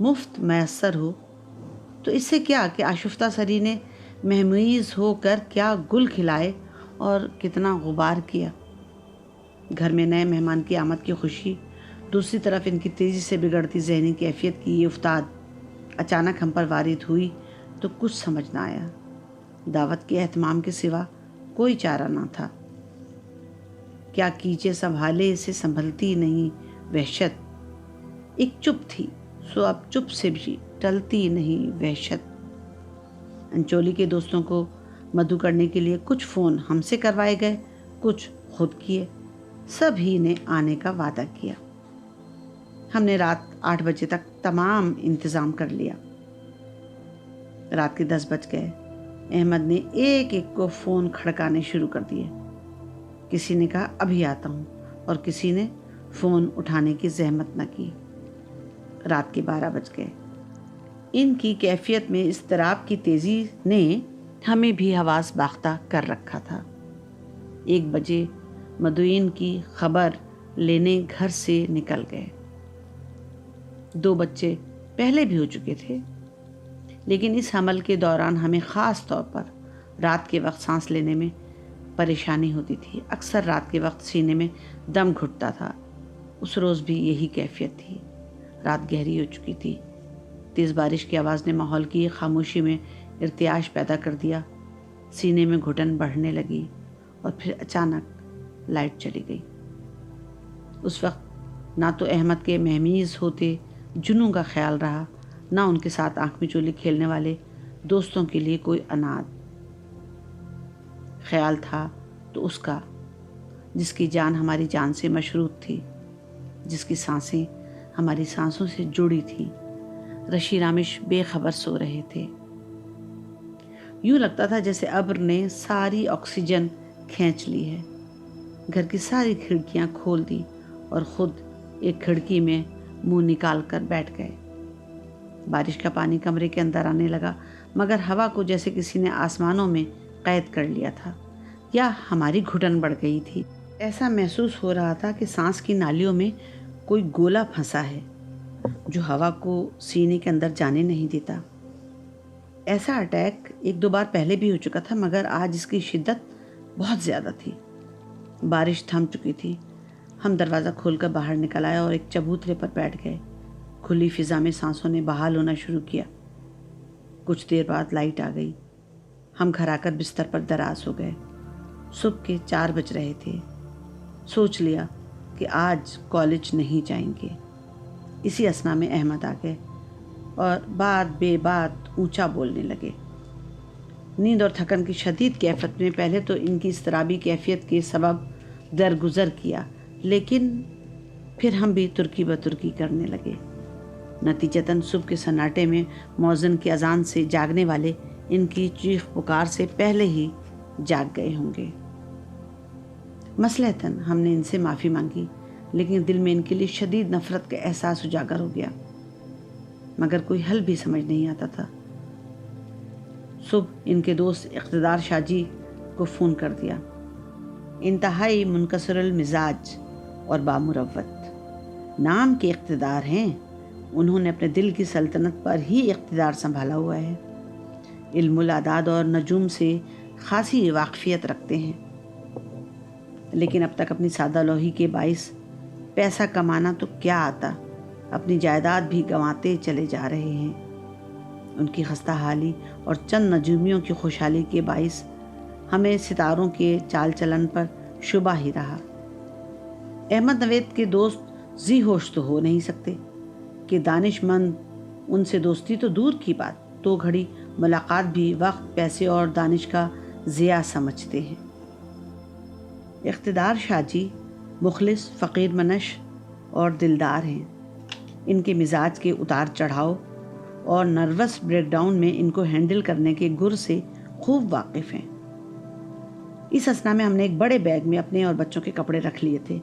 مفت میسر ہو تو اس سے کیا کہ آشفتہ سری نے مہمیز ہو کر کیا گل کھلائے اور کتنا غبار کیا۔ گھر میں نئے مہمان کی آمد کی خوشی، دوسری طرف ان کی تیزی سے بگڑتی ذہنی کیفیت کی یہ افتاد اچانک ہم پر وارد ہوئی تو کچھ سمجھ نہ آیا۔ دعوت کے اہتمام کے سوا کوئی چارہ نہ تھا۔ کیا کیجے سنبھالے سے سنبھلتی نہیں وحشت، ایک چپ تھی سو اب چپ سے بھی ٹلتی نہیں وحشت۔ انچولی کے دوستوں کو مدعو کرنے کے لیے کچھ فون ہم سے کروائے گئے، کچھ خود کیے، سبھی نے آنے کا وعدہ کیا۔ ہم نے رات 8 بجے تک تمام انتظام کر لیا۔ رات کے 10 بج گئے۔ احمد نے ایک ایک کو فون کھڑکانے شروع کر دیے۔ کسی نے کہا ابھی آتا ہوں اور کسی نے فون اٹھانے کی زحمت نہ کی۔ رات کے 12 بج گئے۔ ان کی کیفیت میں اضطراب کی تیزی نے ہمیں بھی حواس باختہ کر رکھا تھا۔ 1 بجے مدعوین کی خبر لینے گھر سے نکل گئے۔ 2 بچے پہلے بھی ہو چکے تھے، لیکن اس حمل کے دوران ہمیں خاص طور پر رات کے وقت سانس لینے میں پریشانی ہوتی تھی۔ اکثر رات کے وقت سینے میں دم گھٹتا تھا۔ اس روز بھی یہی کیفیت تھی۔ رات گہری ہو چکی تھی۔ تیز بارش کی آواز نے ماحول کی خاموشی میں ارتعاش پیدا کر دیا۔ سینے میں گھٹن بڑھنے لگی اور پھر اچانک لائٹ چلی گئی۔ اس وقت نہ تو احمد کے مہمیز ہوتے جنوں کا خیال رہا، نہ ان کے ساتھ آنکھ میں چولی کھیلنے والے دوستوں کے لیے کوئی اناد خیال تھا تو اس کا، جس کی جان ہماری جان سے مشروط تھی، جس کی سانسیں ہماری سانسوں سے جڑی تھی۔ رشی رامش بے خبر سو رہے تھے۔ یوں لگتا تھا جیسے ابر نے ساری آکسیجن کھینچ لی ہے۔ گھر کی ساری کھڑکیاں کھول دی اور خود ایک کھڑکی میں منہ نکال کر بیٹھ گئے۔ بارش کا پانی کمرے کے اندر آنے لگا، مگر ہوا کو جیسے کسی نے آسمانوں میں قید کر لیا تھا، یا ہماری گھٹن بڑھ گئی تھی۔ ایسا محسوس ہو رہا تھا کہ سانس کی نالیوں میں کوئی گولا پھنسا ہے جو ہوا کو سینے کے اندر جانے نہیں دیتا۔ ایسا اٹیک 1-2 بار پہلے بھی ہو چکا تھا، مگر آج اس کی شدت بہت زیادہ تھی۔ بارش تھم چکی تھی۔ ہم دروازہ کھول کر باہر نکل آئے اور ایک چبوترے پر بیٹھ گئے۔ کھلی فضا میں سانسوں نے بحال ہونا شروع کیا۔ کچھ دیر بعد لائٹ آ گئی۔ ہم گھر آ کر بستر پر دراز ہو گئے۔ صبح کے 4 بج رہے تھے۔ سوچ لیا کہ آج کالج نہیں جائیں گے۔ اسی اثنا میں احمد آ گئے اور بات بے بات اونچا بولنے لگے۔ نیند اور تھکن کی شدید کیفیت میں پہلے تو ان کی اضطرابی کیفیت کے سبب درگزر کیا، لیکن پھر ہم بھی ترکی بترکی کرنے لگے۔ نتیجتاً صبح کے سناٹے میں مؤذن کی اذان سے جاگنے والے ان کی چیخ پکار سے پہلے ہی جاگ گئے ہوں گے۔ مصلحتاً ہم نے ان سے معافی مانگی، لیکن دل میں ان کے لیے شدید نفرت کا احساس اجاگر ہو گیا، مگر کوئی حل بھی سمجھ نہیں آتا تھا۔ صبح ان کے دوست اقتدار شاہ جی کو فون کر دیا۔ انتہائی منکسر المزاج اور بامروت نام کے اقتدار ہیں۔ انہوں نے اپنے دل کی سلطنت پر ہی اقتدار سنبھالا ہوا ہے۔ علم الاعداد اور نجوم سے خاصی واقفیت رکھتے ہیں، لیکن اب تک اپنی سادہ لوہی کے باعث پیسہ کمانا تو کیا آتا، اپنی جائیداد بھی گنواتے چلے جا رہے ہیں۔ ان کی خستہ حالی اور چند نجومیوں کی خوشحالی کے باعث ہمیں ستاروں کے چال چلن پر شبہ ہی رہا۔ احمد نوید کے دوست ذی ہوش تو ہو نہیں سکتے کہ دانش مند ان سے دوستی تو دور کی بات، 2 گھڑی ملاقات بھی وقت، پیسے اور دانش کا ضیاع سمجھتے ہیں۔ اقتدار شاہ جی مخلص، فقیر منش اور دلدار ہیں۔ ان کے مزاج کے اتار چڑھاؤ اور نروس بریک ڈاؤن میں ان کو ہینڈل کرنے کے گر سے خوب واقف ہیں۔ اس اثنا میں ہم نے ایک بڑے بیگ میں اپنے اور بچوں کے کپڑے رکھ لیے تھے۔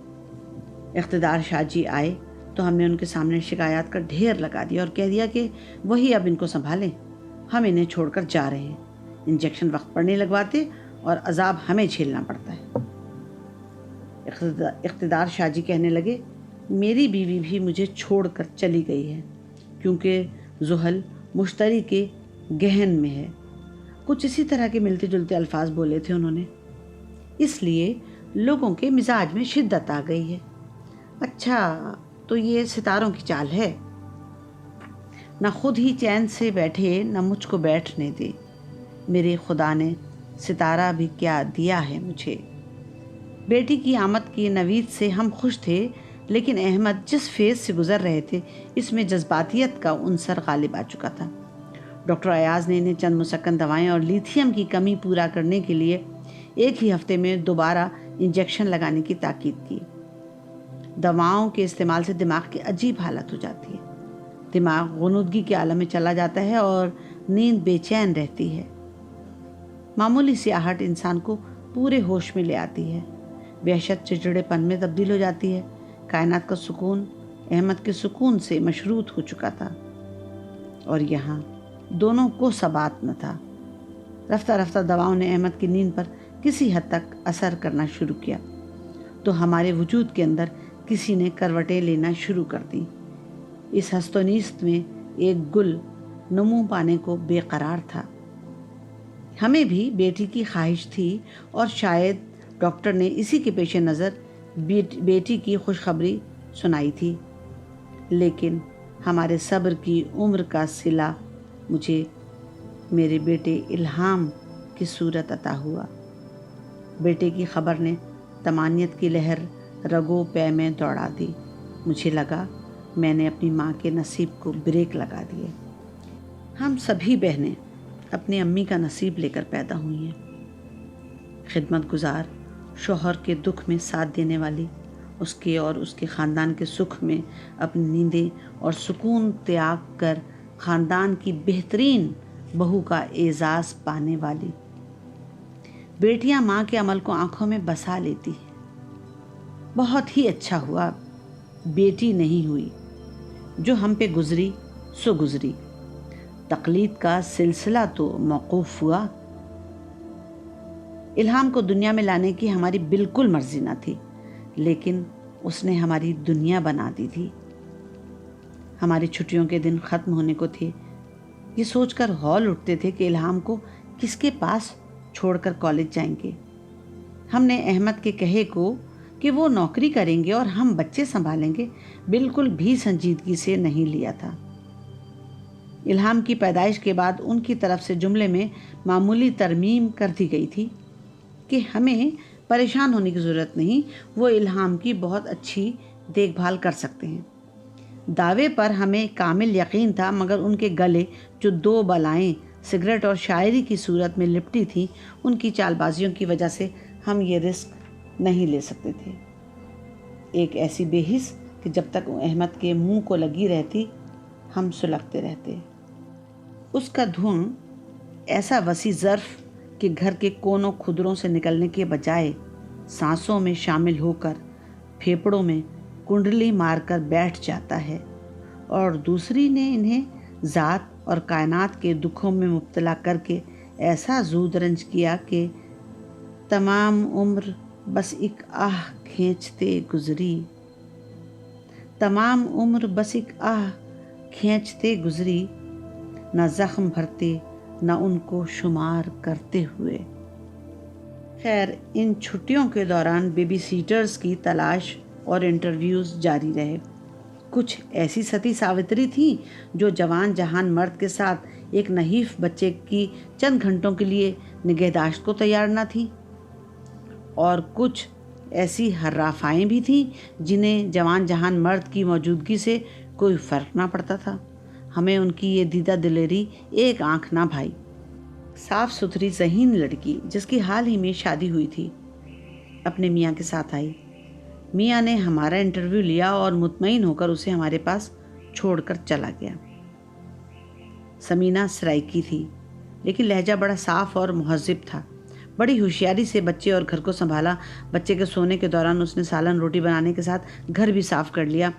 اقتدار شاہ جی آئے تو ہم نے ان کے سامنے شکایات کا ڈھیر لگا دیا اور کہہ دیا کہ وہی اب ان کو سنبھالیں، ہم انہیں چھوڑ کر جا رہے ہیں۔ انجیکشن وقت پر نہیں لگواتے اور عذاب ہمیں جھیلنا پڑتا ہے۔ اقتدار شاہ جی کہنے لگے، میری بیوی بھی مجھے چھوڑ کر چلی گئی ہے، کیونکہ زحل مشتری کے گہن میں ہے۔ کچھ اسی طرح کے ملتے جلتے الفاظ بولے تھے انہوں نے، اس لیے لوگوں کے مزاج میں شدت آ گئی ہے۔ اچھا، تو یہ ستاروں کی چال ہے، نہ خود ہی چین سے بیٹھے نہ مجھ کو بیٹھنے دے۔ میرے خدا نے ستارہ بھی کیا دیا ہے مجھے۔ بیٹی کی آمد کی نوید سے ہم خوش تھے، لیکن احمد جس فیز سے گزر رہے تھے اس میں جذباتیت کا عنصر غالب آ چکا تھا۔ ڈاکٹر ایاز نے انہیں چند مسکن دوائیں اور لیتھیم کی کمی پورا کرنے کے لیے ایک ہی ہفتے میں دوبارہ انجیکشن لگانے کی تاکید کی۔ دواؤں کے استعمال سے دماغ کی عجیب حالت ہو جاتی ہے، دماغ غنودگی کے عالم میں چلا جاتا ہے اور نیند بے چین رہتی ہے۔ معمولی سی آہٹ انسان کو پورے ہوش میں لے آتی ہے، وحشت چڑچڑے پن میں تبدیل ہو جاتی ہے۔ کائنات کا سکون احمد کے سکون سے مشروط ہو چکا تھا، اور یہاں دونوں کو ثبات نہ تھا۔ رفتہ رفتہ دواؤں نے احمد کی نیند پر کسی حد تک اثر کرنا شروع کیا تو ہمارے وجود کے اندر کسی نے کروٹیں لینا شروع کر دیں۔ اس ہست و نیست میں ایک گل نمو پانے کو بے قرار تھا۔ ہمیں بھی بیٹی کی خواہش تھی اور شاید ڈاکٹر نے اسی کے پیش نظر بیٹی کی خوشخبری سنائی تھی، لیکن ہمارے صبر کی عمر کا صلہ مجھے میرے بیٹے الہام کی صورت عطا ہوا۔ بیٹے کی خبر نے طمانیت کی لہر رگو پے میں دوڑا دی۔ مجھے لگا میں نے اپنی ماں کے نصیب کو بریک لگا دیے۔ ہم سبھی بہنیں اپنی امی کا نصیب لے کر پیدا ہوئی ہیں، خدمت گزار، شوہر کے دکھ میں ساتھ دینے والی، اس کے اور اس کے خاندان کے سکھ میں اپنی نیندیں اور سکون تیاگ کر خاندان کی بہترین بہو کا اعزاز پانے والی۔ بیٹیاں ماں کے عمل کو آنکھوں میں بسا لیتی ہیں۔ بہت ہی اچھا ہوا بیٹی نہیں ہوئی، جو ہم پہ گزری سو گزری، تقلید کا سلسلہ تو موقوف ہوا۔ الہام کو دنیا میں لانے کی ہماری بالکل مرضی نہ تھی، لیکن اس نے ہماری دنیا بنا دی تھی۔ ہماری چھٹیوں کے دن ختم ہونے کو تھے، یہ سوچ کر ہول اٹھتے تھے کہ الہام کو کس کے پاس چھوڑ کر کالج جائیں گے۔ ہم نے احمد کے کہے کو کہ وہ نوکری کریں گے اور ہم بچے سنبھالیں گے بالکل بھی سنجیدگی سے نہیں لیا تھا۔ الہام کی پیدائش کے بعد ان کی طرف سے جملے میں معمولی ترمیم کر دی گئی تھی کہ ہمیں پریشان ہونے کی ضرورت نہیں، وہ الہام کی بہت اچھی دیکھ بھال کر سکتے ہیں۔ دعوے پر ہمیں کامل یقین تھا، مگر ان کے گلے جو دو بلائیں سگریٹ اور شاعری کی صورت میں لپٹی تھیں، ان کی چال بازیوں کی وجہ سے ہم یہ رسک نہیں لے سکتے تھے۔ ایک ایسی بے حس کہ جب تک احمد کے منہ کو لگی رہتی ہم سلگتے رہتے۔ اس کا دھواں ایسا وسیع ظرف کہ گھر کے کونوں کھدروں سے نکلنے کے بجائے سانسوں میں شامل ہو کر پھیپڑوں میں کنڈلی مار کر بیٹھ جاتا ہے، اور دوسری نے انہیں ذات اور کائنات کے دکھوں میں مبتلا کر کے ایسا زود رنج کیا کہ تمام عمر بس ایک آہ کھینچتے گزری، تمام عمر بس ایک آہ کھینچتے گزری، نہ زخم بھرتے نہ ان کو شمار کرتے ہوئے۔ خیر، ان چھٹیوں کے دوران بیبی سیٹرز کی تلاش اور انٹرویوز جاری رہے۔ کچھ ایسی ستی ساوتری تھیں جو جوان جہان مرد کے ساتھ ایک نحیف بچے کی چند گھنٹوں کے لیے نگہداشت کو تیار نہ تھیں، اور کچھ ایسی حرافائیں بھی تھیں جنہیں جوان جہان مرد کی موجودگی سے کوئی فرق نہ پڑتا تھا۔ ہمیں ان کی یہ دیدہ دلیری ایک آنکھ نہ بھائی۔ صاف ستھری ذہین لڑکی جس کی حال ہی میں شادی ہوئی تھی اپنے میاں کے ساتھ آئی۔ میاں نے ہمارا انٹرویو لیا اور مطمئن ہو کر اسے ہمارے پاس چھوڑ کر چلا گیا۔ سمینہ سرائکی تھی، لیکن لہجہ بڑا صاف اور مہذب تھا۔ بڑی ہوشیاری سے بچے اور گھر کو سنبھالا۔ بچے کے سونے کے دوران اس نے سالن روٹی بنانے کے ساتھ گھر بھی صاف کر لیا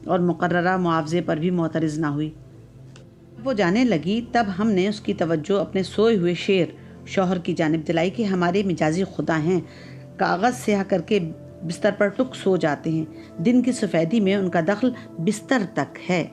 اور مقررہ معاوضے پر بھی معترض نہ ہوئی۔ وہ جانے لگی تب ہم نے اس کی توجہ اپنے سوئے ہوئے شیر شوہر کی جانب دلائی کہ ہمارے مجازی خدا ہیں، کاغذ سیاہ کر کے بستر پر ٹک سو جاتے ہیں، دن کی سفیدی میں ان کا دخل بستر تک ہے۔